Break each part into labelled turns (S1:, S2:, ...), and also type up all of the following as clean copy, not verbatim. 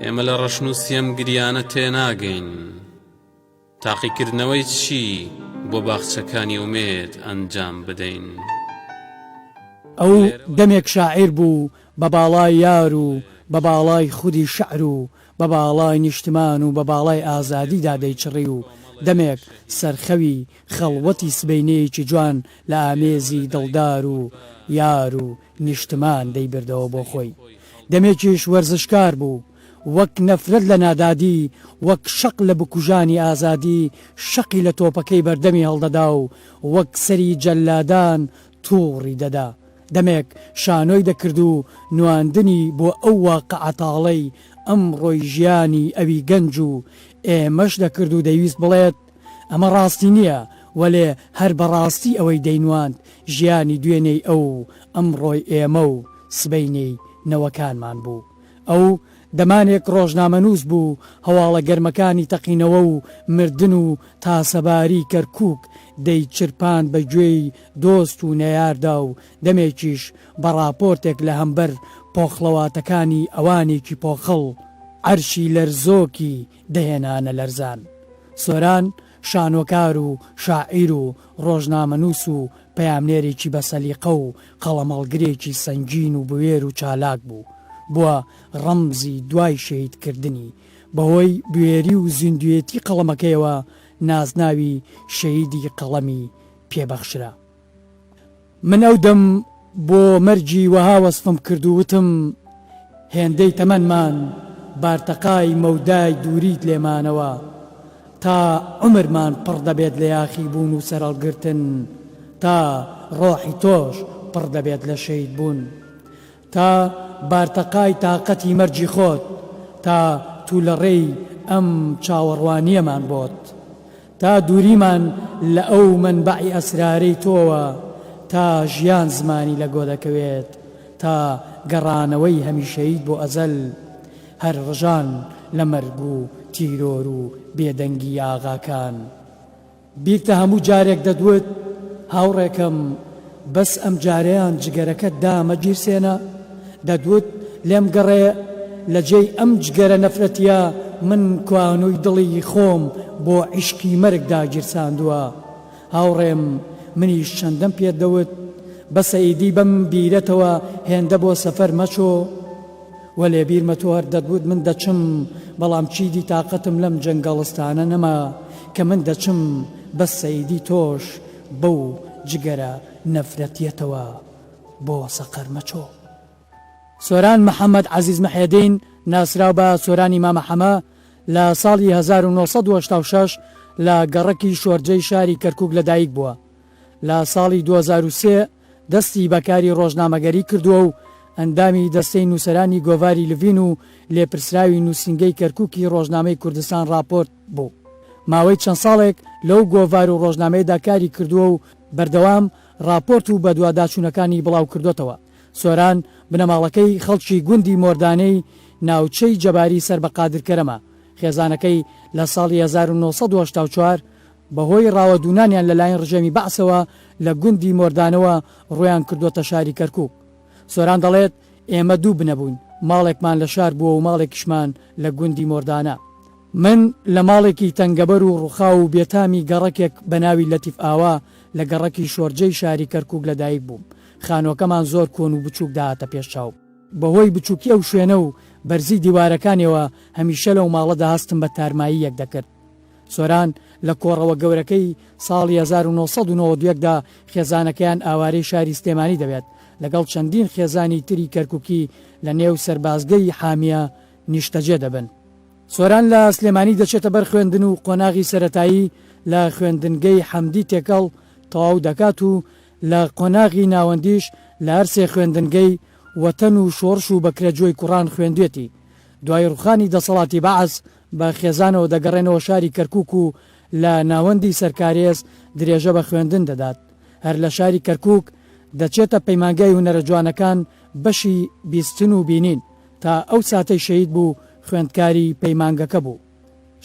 S1: ئێمە لە ڕەشنووسیەم گریانە تێناگەین. تاقیکردنەوەی چی بۆ باخچەکانی ئومێد ئەنجام بدەین؟
S2: ئەو دەمێک شاعیر بوو بە باڵای یار و بە باڵای خودی شەعر و بە باڵای نیشتمان و بە باڵای ئازادیدا دەیچڕی و دەمێک سەرخەوی خەڵوەتی سبەینەیەکی جوان لە ئامێزی دڵدار و یار و نیشتمان دەیبردەوە بۆ خۆی. دەمێکیش وەرزشکار بوو، وەک نەفرەت لە نادادی، وەک شەق لە بکوژانی ئازادی، شەقی لە تۆپەکەی بەردەمی هەڵدەدا و وەک سەری جەلادان تووڕی دەدا. دەمێک شانۆی دەکرد و نواندنی بۆ ئەو واقعەتاڵەی ئەم ڕۆی ژیانی ئەوی گەنج و ئێمەش دەکرد و دەیویست بڵێت ئەمە ڕاستی نییە، وەلێ هەر بەڕاستی ئەوەی دەینواند ژیانی دوێنەی ئەو ئەم ڕۆی ئێمە و سبەینەی نەوەکانمان بوو. ئەو دەمانێک ڕۆژنامەنووس بوو، هەواڵە گەرمەکانی تەقینەوە و مردن و تاسەباری کەرکووک دەیچرپان بە گوێی دۆست و نەیاردا و دەمێکیش بە راپۆرتێک لە هەمبەر پۆخڵەواتەکانی ئەوانێکی پۆخەڵ عەرشی لەرزۆکی دەهێنانە لەرزان. سۆران شانۆکار و شاعیر و ڕۆژنامەنووس و پەیامنێرێکی بەسەلیقە و قەڵەمەڵگرێکی سەنگین و بوێر و چالاک بوو. بووە ڕەمزی دوای شەهیدکردنی، بەهۆی بوێری و زیندوێتی قەڵەمەکەیەوە نازناوی شەهیدی قەڵەمی پێبەخشرا. من ئەو دەم بۆ مەرجی وەها وەسفم کرد و وتم هێندەی تەمەنمان بارتەقای مەودای دووریت لێمانەوە، تا عمرمان پڕ دەبێت لە یاخی بوون و سەرەڵگرتن، تا ڕۆحی تۆش پڕ دەبێت لە شەید بوون، تا بارتەقای تاقەتی مەرجی خۆت، تا تو لە ڕێی ئەم چاوەڕوانیەمان بۆت، تا دووریمان لە ئەو منبعی ئەسرارەی تۆوە، تا ژیان زمانی لە گۆ دەکەوێت، تا گەڕانەوەی هەمیشەیت بۆ ئەزەل، هەر ڕژان لە مەرگ و تیرۆر و بێدەنگی ئاغاکان. بیرتە هەموو جارێک دەدوت هاوڕێکم بەس ئەم جارەیان جگەرەکەت دامە گیرسێنە، دەدوت لێم گەڕێ لە جێی ئەم جگەرە نەفرەتیە من کوانووی دڵی خۆم بۆ عیشکی مەرگدا گیرساندووە. هاوڕێم منیش چەندەم پێدەوت بەسە ئیدی بەم بیرەتەوە هێندە بۆ سەفەر مەچۆ، وەلێ بیرمە تۆ هەر دەدوت من دەچم، بەڵام چیدی تااقەتم لەم جەنگەڵستانە نەما کە من دەچم بەسە ئیدی تۆش بەو جگەرە نەفرەتیەتەوە بۆ سەقەر مەچۆ. سۆران محەممەد عەزیز مەحێدین ناسراو بە سۆرانی مامەحەمە لە ساڵی 1986 لە گەڕەکی شۆرجەی شاری کەرکووک لەدایک بووە. لە ساڵی 2003 دەستی بەکاری ڕۆژنامەگەری کردووە و ئەندامی دەستەی نووسەرانی گۆڤاری لڤین و لێپرسراوی نووسینگەی کەرکووکی ڕۆژنامەی کوردستان راپۆرت بوو. ماوەی چەند ساڵێک لەو گۆڤار و ڕۆژنامەیەدا کاری کردووە و بەردەوام راپۆرت و بەدواداچوونەکانی بڵاو کردوتەوە. سۆران بنەماڵەکەی خەڵکی گوندی مۆردانەی ناوچەی جەباری سەر بە قادرکەرەمە. خێزانەکەی لە ساڵی 1984 بەهۆی ڕاوەدوونانیان لەلایەن ڕژەمی بەعسەوە لە گوندی مۆردانەوە ڕۆیان کردوتە شاری کەرکووک. سۆران دەڵێت ئێمە دوو بنەبووین، ماڵێکمان لە شار بووە و ماڵێکیشمان لە گوندی مۆردانە. من لە ماڵێکی تەنگەبەر و ڕووخا و بێتامی گەڕەکێک بە ناوی لەتیف ئاوا لە گەڕەکی شۆرجەی شاری کەرکووک لەدایک بووم. خانۆکەمان زۆر کۆن و بچووک داهاتە پێش چاو. بەهۆی بچووکی ئەو شوێنە و بەرزی دیوارەکانیەوە هەمیشە لەو ماڵەدا هەستم بە تارمایی یەک دەکرد. سۆران لە کۆڕەوە گەورەکەی ساڵی 1992دا خێزانەکەیان ئاوارەی شاری سلێمانی دەبێت لەگەڵ چەندین خێزانی تری کەرکووکی لە نێو سەربازگەی حامیە نیشتەجێ دەبن. سۆران لە سلێمانی دەچێتە بەر خوێندن و قۆناغی سەرەتایی لە خوێندنگەی حەمدی تێکەڵ تەواو دەکات و لە قۆناغی ناوەندیش لە هەرسێ خوێندنگەی وەتەن و شۆڕش و بەکرێجۆی کوڕان خوێندوێتی. دوای ڕوخانی دەسەڵاتی بەعەز بە خێزانەوە دەگەڕێنەوە شاری کەرکووک و لە ناوەندی سەرکارێز درێژە بە خوێندن دەدات. هەر لە شاری کەرکووک دەچێتە پەیمانگای هونەرە جوانەکان بەشی بیستن و بینین تا ئەو ساتەی شەهید بوو خوێندکاری پەیمانگەکە بوو.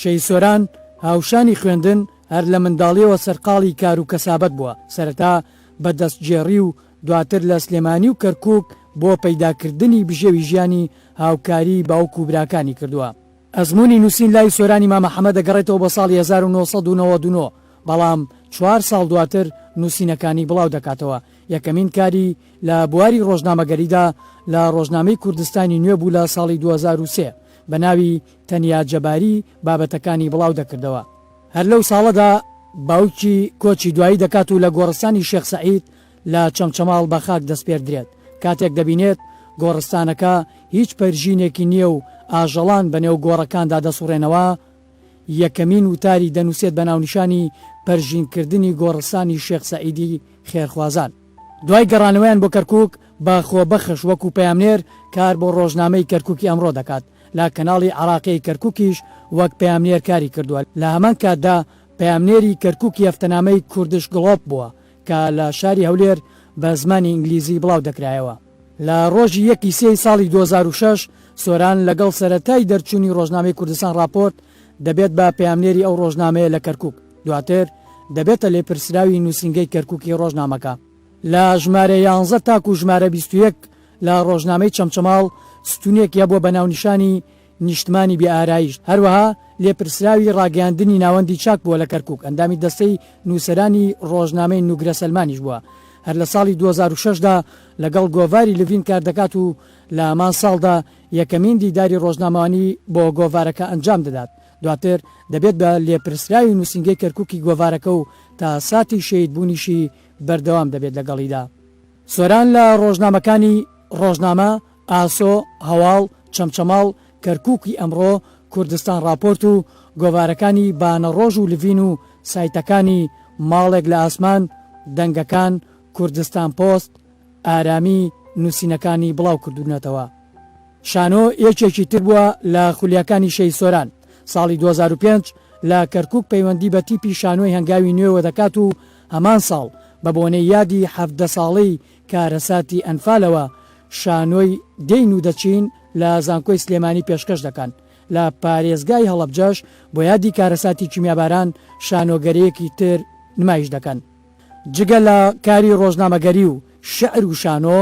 S2: شەی سۆران هاوشانی خوێندن هەر لە منداڵیەوە سەرقاڵی کار و کەسابەت بووە، سەرەتا بە دەستگێڕی و دواتر لە سلێمانی و کەرکووک بۆ پەیداکردنی بژێوی ژیانی هاوکاری باوک و براکانی کردووە. ئەزمموی نووسین لای سۆرانی مام محەممەد دەگەڕێتەوە بە ساڵی 1999 بەڵام 4 ساڵ دواتر نووسینەکانی بڵاو دەکاتەوە. یەکەمین کاری لە بواری ڕۆژنامەگەریدا لە ڕۆژنامەی کوردستانی نوێ بوو لە ساڵی 2003 بە ناوی تەنیا جەباری بابەتەکانی بڵاو دەکردەوە. هەر لەو ساڵەدا باوکی کۆچی دوایی دەکات و لە گۆڕستانی شێخ سەعید لە چەمچەماڵ بە خاک دەستپێر درێت. کاتێک دەبینێت گۆڕستانەکە هیچ پەرژینێکی نییە و ئاژەڵان بەنێو گۆڕەکاندا دەسوڕێنەوە، یەکەمین وتاری دەنووسێت بە ناونیشانی پەرژینکردنی گۆڕستانی شێخ سەعیدی خێرخوازان. دوای گەڕانەوەیان بۆ کەرکووک بە خۆبەخش وەکو پەیامنێر کار بۆ ڕۆژنامەی کەرکووکی ئەمڕۆ دەکات. لە کەناڵی عراقی کەرکووکیش وەک پەیامنێر کاری کردووە. لە هەمان کاتدا پەیامنێری کەرکووکی هەفتەنامەی کوردش گڵۆپ بووە کە لە شاری هەولێر بە زمانی ئینگلیزی بڵاو دەکرایەوە. لە ڕۆژی 1 ساڵی 2006 سۆران لەگەڵ سەرەتای دەرچوونی ڕۆژنامەی کوردستان راپۆرت دەبێت بە پەیامنێری ئەو ڕۆژنامەیە لە کەرکووک. دواتر دەبێتە لێپرسراوی نووسینگەی کەرکووکی ڕۆژنامەکە. لە ژمارە 11 تاکو ژمارە 21 لە ڕۆژنامەی چەمچەماڵ ستونێک یا بۆ بەناونیشانی نیشتمانی بێئارایش. هەروەها لێپرسراوی ڕاگەاندنی ناوەندی چاک بووە لە کەرکووک. ئەندامی دەستەی نووسەرانی ڕۆژنامەی نوگرە سەلمانیش بووە. هەر لە ساڵی 2006دا لەگەڵ گۆڤاری لڤین کار دەکات و لە هەمان ساڵدا یەکەمین دیداری ڕۆژنامەوانی بۆ گۆڤارەکە ئەنجام دەدات. دواتر دەبێت بە لێپرسراوی نووسینگەی کەرکووکی گۆڤارەکە و تا ساتی شەید بوونیشی بەردەوام دەبێت لەگەڵیدا. سۆران لە ڕۆژنامەکانی ڕۆژنامە، ئاسۆ، هەواڵ، چەمچەماڵ، کەرکووکی ئەمڕۆ، کوردستان راپۆرت و گۆڤارەکانی بانەڕۆژ و لڤین و سایتەکانی ماڵێک لە ئاسمان، دەنگەکان، کوردستان پۆست، ئارامی نووسینەکانی بڵاو کردوونەتەوە. شانۆ یەکێکی تر بووە لە خولیەکانی شەی سۆران. ساڵی 2005 لە کەرکووک پەیوەندی بە تیپی شانۆی هەنگاوی نوێوە دەکات و هەمان ساڵ بە بۆنەی یادی 17 ساڵەی کارەساتی ئەنفالەوە شانۆی دەین و دەچین لە زانکۆی سلێمانی پێشکەش دەکەن. لە پارێزگای هەڵەبجەش بۆ یادی کارەساتی کیمیاباران شانۆگەرەیەکی تر نمایش دەکەن. جگە لە کاری ڕۆژنامەگەری و شعر و شانۆ،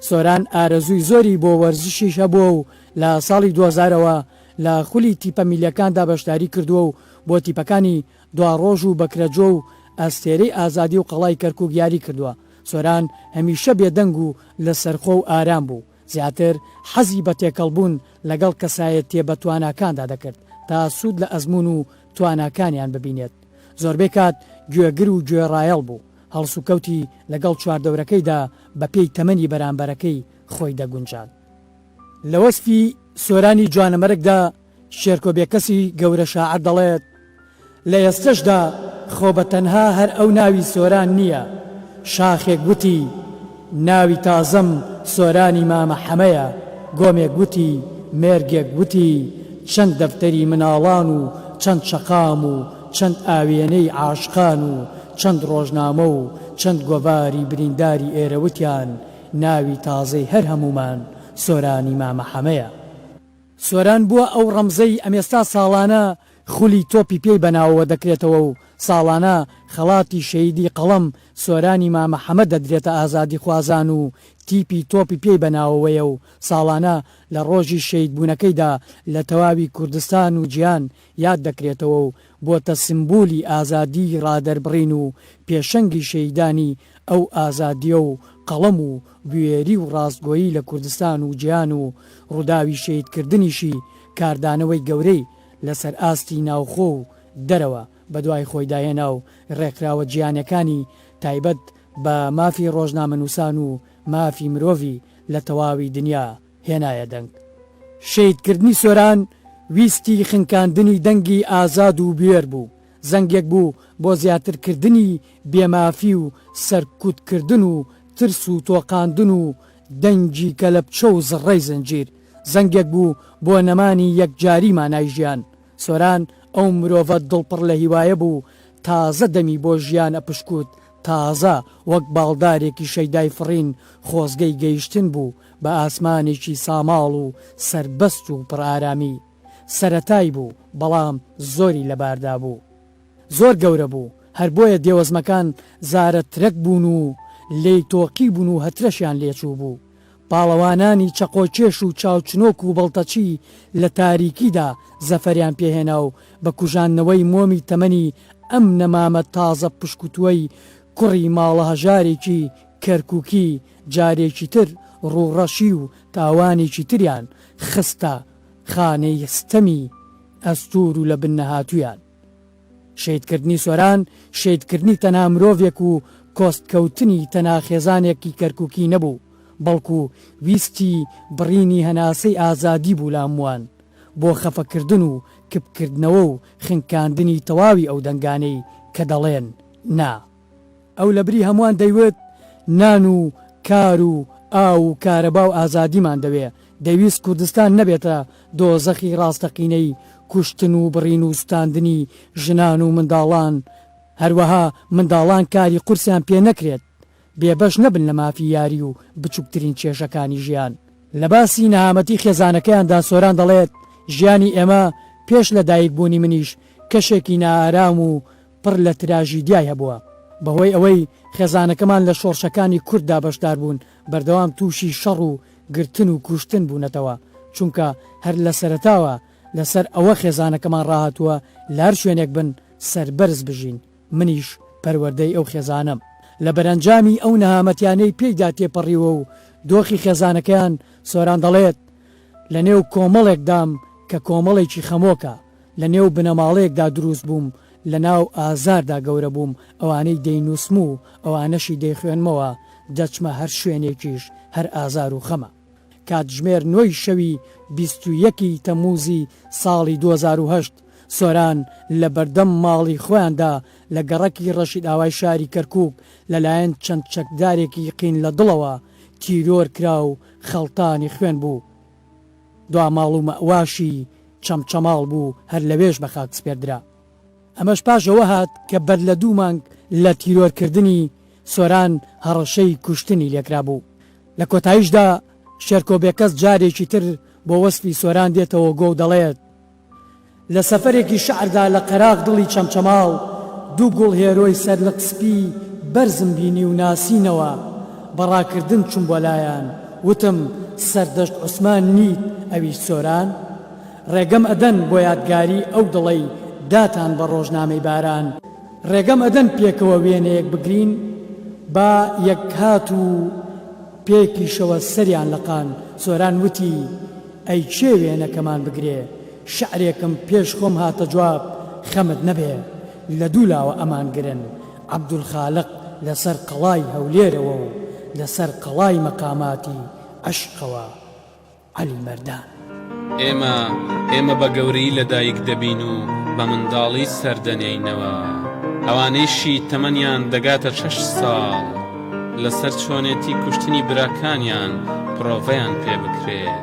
S2: سۆران ئارەزووی زۆری بۆ وەرزشیش هەبووە و لە ساڵی 2000ەوە لە خولی تیپە میلیەکاندا بەشداری کردووە و بۆ تیپەکانی دواڕۆژ و بەکرەجۆ و ئەستێرەی ئازادی و قەڵای کەرکووک یاری کردووە. سۆران هەمیشە بێدەنگ و لە سەرخۆ و ئارام بوو. زیاتر حەزی بە تێکەڵبوون لەگەڵ کەسایەتیە بە تواناکاندا دەکرد تا سوود لە ئەزمون و تواناکانیان ببینێت. زۆربەی کات گوێگر و گوێڕایەڵ بوو. هەڵس و کەوتی لەگەڵ چواردەورەکەیدا بە پێی تەمەنی بەرامبەرەکەی خۆی دەگونجان. لە وەسفی سۆرانی جوانەمەرگدا شێرکۆبێکەسی گەورە شاعر دەڵێت: لە ئێستەشدا خۆ بە تەنها هەر ئەو ناوی سۆران نییە. شاخێک گوتی ناوی تازەم سۆرانی مامەحەمەیە. گۆمێک گوتی مێرگێک گوتی چەند دەفتەری مناڵان و چەند شەقام و چەند ئاوێنەی عاشقان و چەند ڕۆژنامە و چەند گۆڤاری برینداری ئێرەوتیان ناوی تازەی هەر هەمومان سۆرانی مامەحەمەیە. سۆران بووە ئەو ڕەمزەی ئەمێستا ساڵانە خولی تۆپی پێی بەناوەوە دەکرێتەوە و ساڵانە خەڵاتی شەیدی قەڵەم سۆرانی مامەحەمەد دەدرێتە ئازادی خوازان و تیپی تۆپی پێی بەناوەوەیە و ساڵانە لە ڕۆژی شەید بوونەکەیدا لە تەواوی کوردستان و جیهان یاد دەکرێتەوە و بۆتە سمبولی ئازادی ڕادەربڕین و پێشەنگی شەیدانی ئەو ئازادیە و قەڵەم و بوێری و ڕاستگۆیی لە کوردستان و جیهان و ڕووداوی شەیدکردنیشی کاردانەوەی گەورەی لەسەر ئاستی ناوخۆ و دەرەوە بە دوای خۆی داهێنا و ڕێکراوە جیهانەکانی تایبەت بە مافی ڕۆژنامەنووسان و مافی مرۆڤی لە تەواوی دنیا هێنایە دەنگ. شەیدکردنی سۆران ویستی خنکاندنی دەنگی ئازاد و بوێر بوو. زەنگێک بوو بۆ زیاترکردنی بێمافی و سەرکوتکردن و ترس و تۆقاندن و دەنگی کەلەپچە و زڕەی زەنجیر. زەنگێک بوو بۆ نەمانی یەکجاری مانای ژیان. سۆران ئەو مرۆڤە دڵپڕ لە هیوایە بوو تازە دەمی بۆ ژیان ئەپشکوت، تازە وەک باڵدارێکی شەیدای فڕین خۆزگەی گەیشتن بوو بە ئاسمانێکی ساماڵ و سربەست و پڕئارامی. سەرەتای بوو بەڵام زۆری لەباردا بوو. زۆر گەورە بوو، هەر بۆیە دێوەزمەکان زارە ترەک بوون و لێی تۆقی بوون و هەترەشیان لێچوو بوو. پاڵەوانانی چەقۆکێش و چاوچنۆک و بەڵتەچی لە تاریکیدا زەفەریان پێهێنا و بە کوژانەوەی مۆمی تەمەنی ئەم نەمامە تازە پشکوتووەی کوڕی ماڵە هەژارێکی کەرکووکی جارێکی تر ڕووڕەشی و تاوانێکی تریان خستە خانەی ستەمی ئەستور و لە بن نەهاتوویان. شەیدکردنی سۆران شەیدکردنی تەنها مرۆڤێک و کۆستکەوتنی تەنها خێزانێکی کەرکووکی نەبوو، بەڵکو ویستی بڕینی هەناسەی ئازادی بوو لاموان بۆ خەفەکردن و کپکردنەوە و خنکاندنی تەواوی ئەو دەنگانەی کە دەڵێن نا. ئەو لە بری هەمووان دەیوت نان و کار و ئاو و کارەبا و ئازادیمان دەوێ، دەویست کوردستان نەبێتە دۆزەخی ڕاستەقینەی کوشتن و بڕین و ستاندنی ژنان و منداڵان، هەروەها منداڵان کاری قورسیان پێ نەکرێت بێبەش نەبن لە مافی یاری و بچووکترین کێشەکانی ژیان. لە باسی نەهامەتی خێزانەکەیاندا سۆران دەڵێت ژیانی ئێمە پێش لە دایکبوونی منیش کەشێکی نائارام و پڕ لە تراژیدیای هەبووە، بەهۆی ئەوەی خێزانەکەمان لە شۆڕشەکانی کورددا بەشدار بوون بەردەوام تووشی شەڕ و گرتن و کوشتن بوونەتەوە، چونکە هەر لە سەرەتاوە لەسەر ئەوە خێزانەکەمان ڕاهاتووە لە هەر شوێنێک بن سەربەرز بژین، منیش پەروەردەی ئەو خێزانم. لە بەرەنجامی ئەو نەهامەتیانەی پێیدا تێپەڕیوە و دۆخی خێزانەکەیان سۆران دەڵێت لە نێو کۆمەڵێکدام کە کۆمەڵێکی خەمۆکە، لە نێو بنەماڵەیەکدا دروست بووم، لە ناو ئازاردا گەورە بووم، ئەوانەی دەینووسم و ئەوانەشی دەیخوێنمەوە، دەچمە هەر شوێنێکیش هەر ئازار و خەمە. کاتژمێر 9 شەوی 21 تەمووزی ساڵی 2008 سۆران لە بەردەم ماڵی خۆیاندا لە گەڕەکی ڕەشید ئاوای شاری کەرکووک لەلایەن چەند چەکدارێکی قین لە دڵەوە تیرۆر کرا و خەڵتانی خوێن بوو. دوا ماڵ و مەواشی چەمچەماڵ بوو هەر لەوێش بە خاک سپێردرا. ئەمەش پاشەوە هات کە بەر لە 2 مانگ لە تیرۆرکردنی سۆران هەڕەشەی کوشتنی لێکرا بوو. لە کۆتاییشدا شێرکۆبێکەس جارێکی تر بۆ وەسفی سۆران دێتەوە گۆ و دەڵێت لە سەفەرێکی شعردا لە قەراق دڵی چەمچەماڵ 2 گوڵ هێرۆی سەرلقسپی بەرزم بینی و ناسینەوە، بەڕاکردن چوون بۆ لایەن وتم سەردەشت عوسمان نیت ئەویش سۆران، ڕێگەم ئەدەن بۆ یادگاری ئەو دڵەی داتان بە ڕۆژنامەی باران، ڕێگەم ئەدەن پێکەوە وێنەیەک بگرین با یەک هات و پێکیشەوە سەریان لەقان. سۆران وتی ئەی چێ وێنەکەمان بگرێ، شعرێکم پێش خۆم هاتە جواب، خەمت نەبێ لە دوولاوە ئەمان گرن، عەبدولخالق لەسەر قەڵای هەولێرەوە و لەسەر قەڵای مەقاماتی عەشقەوە عەلی مەردان.
S1: ئێمە بە گەورەی لەدایک دەبین و بە منداڵی سەردەنێینەوە، ئەوانەیشی تەمەنیان دەگاتە 6 ساڵ لەسەر چۆنێتی کوشتنی براکانیان پرۆڤەیان پێ بکرێت.